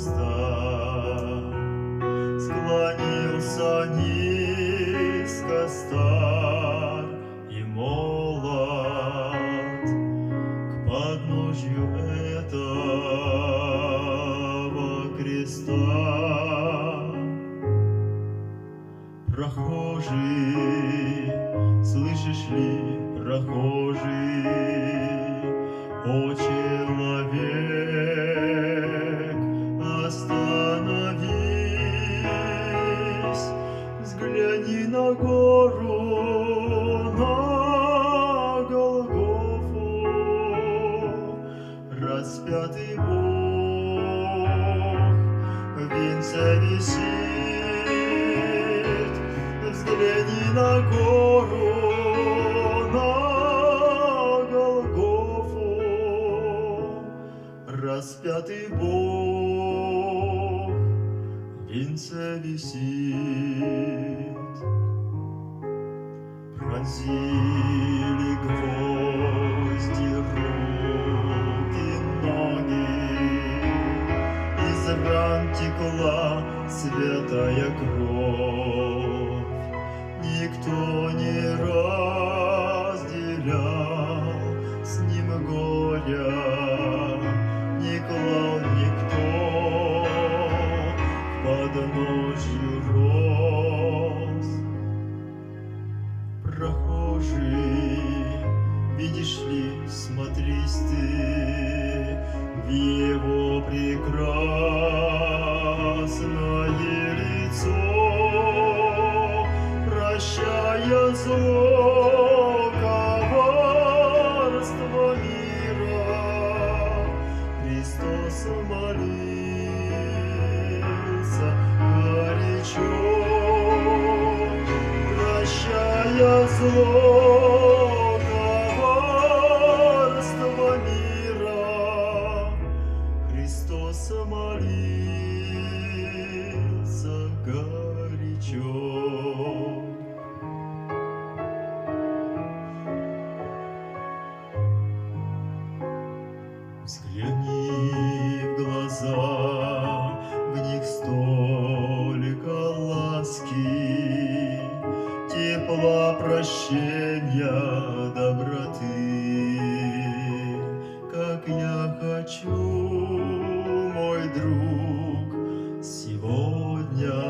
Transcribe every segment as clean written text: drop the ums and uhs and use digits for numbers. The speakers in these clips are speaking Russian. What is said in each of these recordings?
Христа. Склонился низко стар и молод к подножью этого креста. Прохожий, слышишь ли, прохожий, о человек, остановись, взгляни на гору, на Голгофу, распятый Бог в венце висит. Взгляни на гору, на Голгофу, распятый Бог в венце висит. Пронзили гвозди руки, ноги, из ран текла святая кровь. Никто не разделял с ним горя, не клал никто к подножью роз. Прохожий, видишь ли, смотрись ты в его прекрасное лицо, прощая зло, коварство мира, Христос молился горячо, прощая зло, коварство мира, Христос молился горячо. Взгляни в глаза, в них столько ласки, тепла, прощения, доброты. Как я хочу, мой друг, сегодня,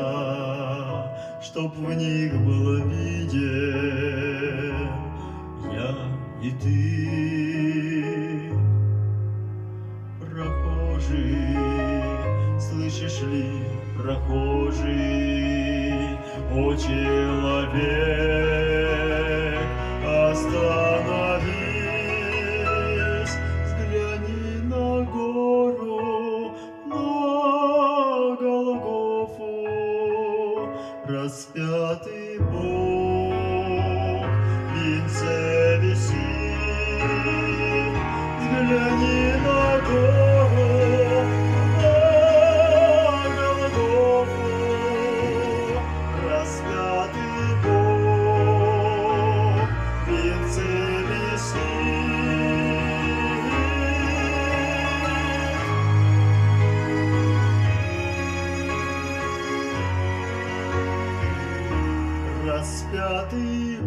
чтоб в них был виден я и ты. Прохожий, слышишь ли, прохожий, о человек, остановись, взгляни на гору, на Голгофу, распятый Бог в венце висит. Взгляни на гору, на Голгофу, распятый Бог в венце висит. Распятый